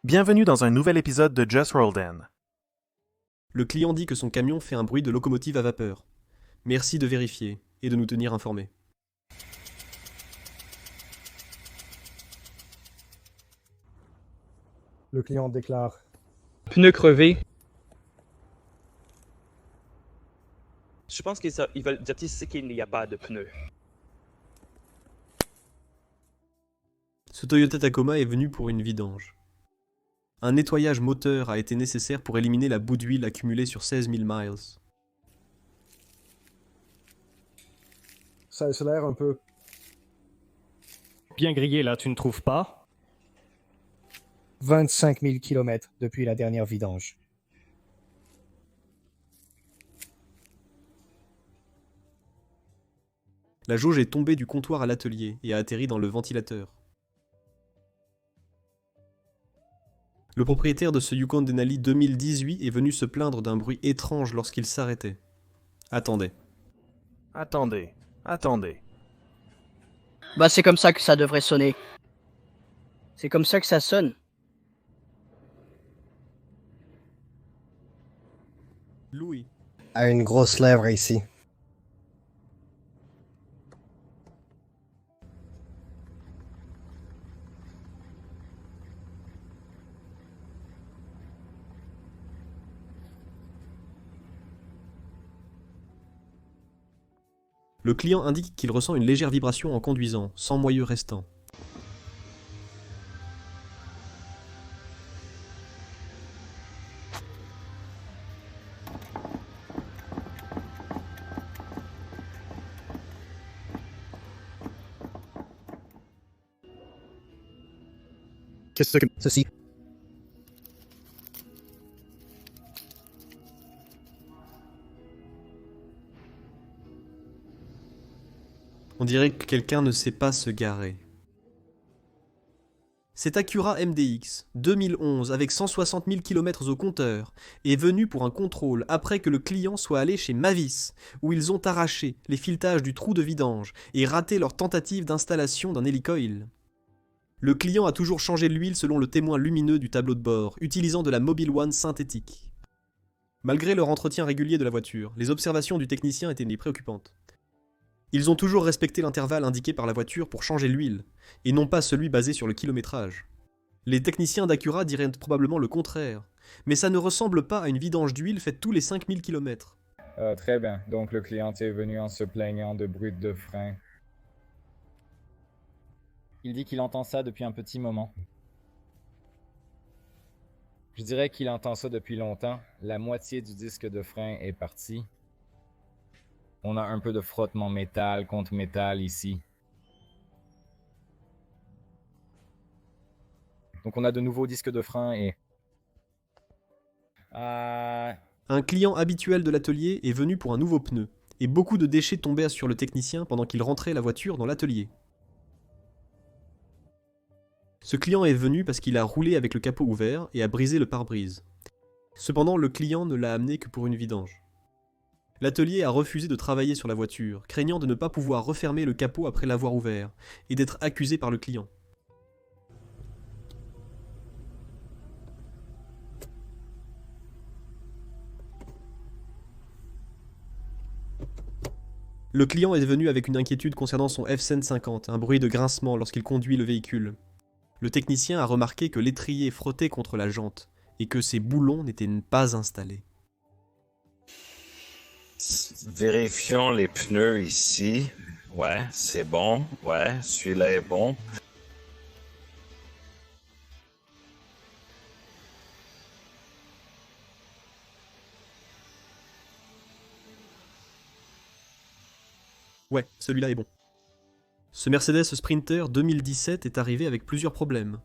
Bienvenue dans un nouvel épisode de Just Rolled In. Le client dit que son camion fait un bruit de locomotive à vapeur. Merci de vérifier et de nous tenir informés. Le client déclare. Pneu crevé. Je pense qu'ils veulent dire ici qu'il n'y a pas de pneus. Ce Toyota Tacoma est venu pour une vidange. Un nettoyage moteur a été nécessaire pour éliminer la boue d'huile accumulée sur 16 000 miles. Ça accélère un peu. Bien grillé là, tu ne trouves pas? 25 000 km depuis la dernière vidange. La jauge est tombée du comptoir à l'atelier et a atterri dans le ventilateur. Le propriétaire de ce Yukon Denali 2018 est venu se plaindre d'un bruit étrange lorsqu'il s'arrêtait. Attendez. Attendez. Bah c'est comme ça que ça devrait sonner. C'est comme ça que ça sonne. Louis. A une grosse lèvre ici. Le client indique qu'il ressent une légère vibration en conduisant, sans moyeu restant. Qu'est-ce que... Ceci. On dirait que quelqu'un ne sait pas se garer. Cet Acura MDX 2011 avec 160 000 km au compteur est venu pour un contrôle après que le client soit allé chez Mavis, où ils ont arraché les filetages du trou de vidange et raté leur tentative d'installation d'un hélicoil. Le client a toujours changé l'huile selon le témoin lumineux du tableau de bord, utilisant de la Mobil One synthétique. Malgré leur entretien régulier de la voiture, les observations du technicien étaient préoccupantes. Ils ont toujours respecté l'intervalle indiqué par la voiture pour changer l'huile, et non pas celui basé sur le kilométrage. Les techniciens d'Acura diraient probablement le contraire, mais ça ne ressemble pas à une vidange d'huile faite tous les 5000 km. Très bien. Donc le client est venu en se plaignant de bruit de frein. Il dit qu'il entend ça depuis un petit moment. Je dirais qu'il entend ça depuis longtemps. La moitié du disque de frein est parti. On a un peu de frottement métal contre métal ici. Donc on a de nouveaux disques de frein et... Un client habituel de l'atelier est venu pour un nouveau pneu, et beaucoup de déchets tombaient sur le technicien pendant qu'il rentrait la voiture dans l'atelier. Ce client est venu parce qu'il a roulé avec le capot ouvert et a brisé le pare-brise. Cependant, le client ne l'a amené que pour une vidange. L'atelier a refusé de travailler sur la voiture, craignant de ne pas pouvoir refermer le capot après l'avoir ouvert, et d'être accusé par le client. Le client est venu avec une inquiétude concernant son F-150, un bruit de grincement lorsqu'il conduit le véhicule. Le technicien a remarqué que l'étrier frottait contre la jante, et que ses boulons n'étaient pas installés. Vérifions les pneus ici. Ouais, c'est bon. Ouais, celui-là est bon. Ouais, celui-là est bon. Ce Mercedes Sprinter 2017 est arrivé avec plusieurs problèmes.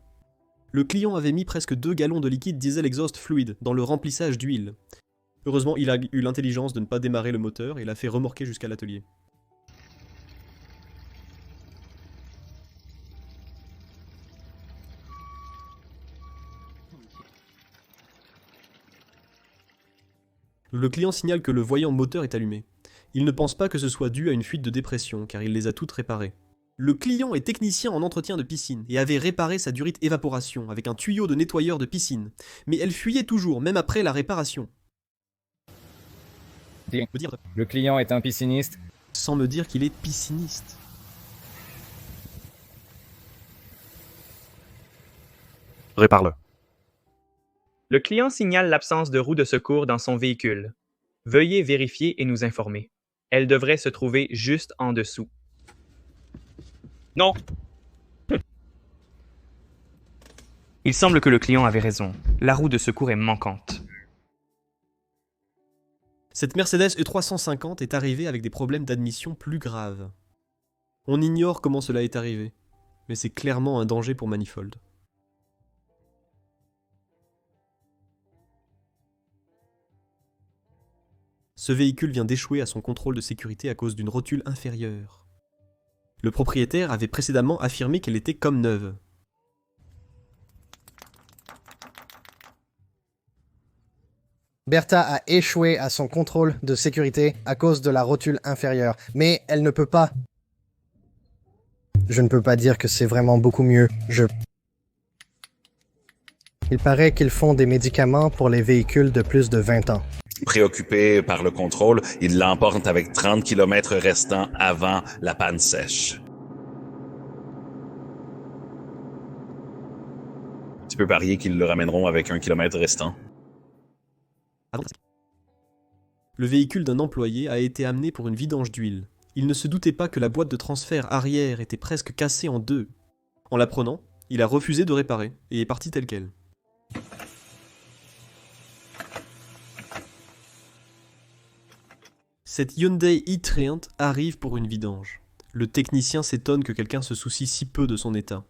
Le client avait mis presque 2 gallons de liquide diesel exhaust fluide dans le remplissage d'huile. Heureusement, il a eu l'intelligence de ne pas démarrer le moteur et l'a fait remorquer jusqu'à l'atelier. Le client signale que le voyant moteur est allumé. Il ne pense pas que ce soit dû à une fuite de dépression, car il les a toutes réparées. Le client est technicien en entretien de piscine et avait réparé sa durite évaporation avec un tuyau de nettoyeur de piscine, mais elle fuyait toujours, même après la réparation. Le client est un pisciniste. Sans me dire qu'il est pisciniste. Répare-le. Le client signale l'absence de roue de secours dans son véhicule. Veuillez vérifier et nous informer. Elle devrait se trouver juste en dessous. Non. Il semble que le client avait raison. La roue de secours est manquante. Cette Mercedes E350 est arrivée avec des problèmes d'admission plus graves. On ignore comment cela est arrivé, mais c'est clairement un danger pour Manifold. Ce véhicule vient d'échouer à son contrôle de sécurité à cause d'une rotule inférieure. Le propriétaire avait précédemment affirmé qu'elle était comme neuve. Bertha a échoué à son contrôle de sécurité à cause de la rotule inférieure, mais elle ne peut pas... Je ne peux pas dire que c'est vraiment beaucoup mieux. Il paraît qu'ils font des médicaments pour les véhicules de plus de 20 ans. Préoccupé par le contrôle, il l'emporte avec 30 km restants avant la panne sèche. Tu peux parier qu'ils le ramèneront avec 1 km restant. Le véhicule d'un employé a été amené pour une vidange d'huile. Il ne se doutait pas que la boîte de transfert arrière était presque cassée en deux. En l'apprenant, il a refusé de réparer et est parti tel quel. Cette Hyundai e-Treant arrive pour une vidange. Le technicien s'étonne que quelqu'un se soucie si peu de son état.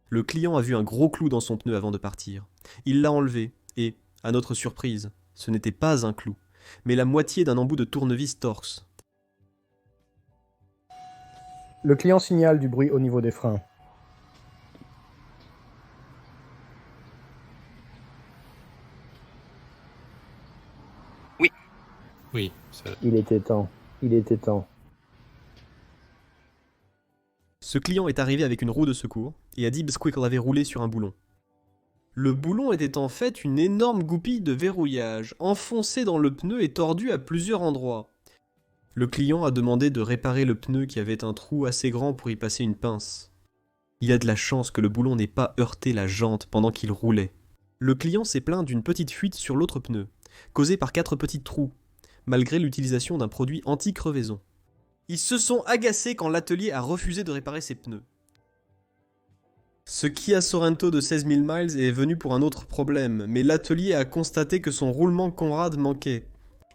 Le client a vu un gros clou dans son pneu avant de partir. Il l'a enlevé et, à notre surprise, ce n'était pas un clou, mais la moitié d'un embout de tournevis Torx. Le client signale du bruit au niveau des freins. Oui. Oui. Il était temps. Il était temps. Ce client est arrivé avec une roue de secours et a dit Squickle avait roulé sur un boulon. Le boulon était en fait une énorme goupille de verrouillage, enfoncée dans le pneu et tordue à plusieurs endroits. Le client a demandé de réparer le pneu qui avait un trou assez grand pour y passer une pince. Il a de la chance que le boulon n'ait pas heurté la jante pendant qu'il roulait. Le client s'est plaint d'une petite fuite sur l'autre pneu, causée par 4 petits trous, malgré l'utilisation d'un produit anti-crevaison. Ils se sont agacés quand l'atelier a refusé de réparer ses pneus. Ce Kia Sorento de 16 000 miles est venu pour un autre problème, mais l'atelier a constaté que son roulement Conrad manquait.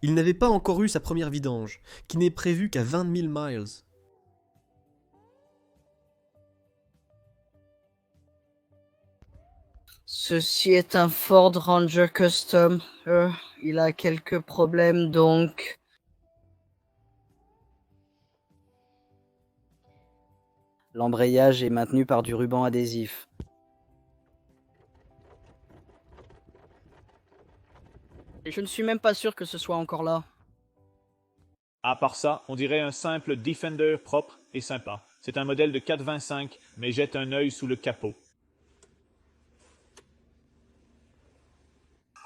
Il n'avait pas encore eu sa première vidange, qui n'est prévue qu'à 20 000 miles. Ceci est un Ford Ranger Custom. Il a quelques problèmes donc. L'embrayage est maintenu par du ruban adhésif. Et je ne suis même pas sûr que ce soit encore là. À part ça, on dirait un simple Defender propre et sympa. C'est un modèle de 425, mais jette un œil sous le capot.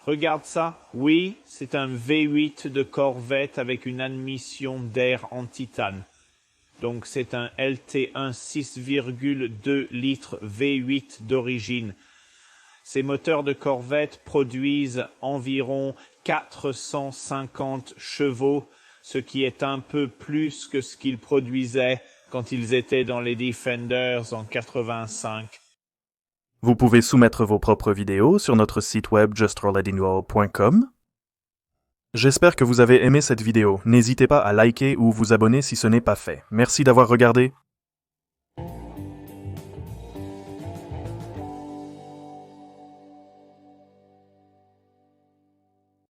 Regarde ça. Oui, c'est un V8 de Corvette avec une admission d'air en titane. Donc c'est un LT1 6,2 litres V8 d'origine. Ces moteurs de Corvette produisent environ 450 chevaux, ce qui est un peu plus que ce qu'ils produisaient quand ils étaient dans les Defenders en 85. Vous pouvez soumettre vos propres vidéos sur notre site web justrolletingroll.com. J'espère que vous avez aimé cette vidéo. N'hésitez pas à liker ou vous abonner si ce n'est pas fait. Merci d'avoir regardé.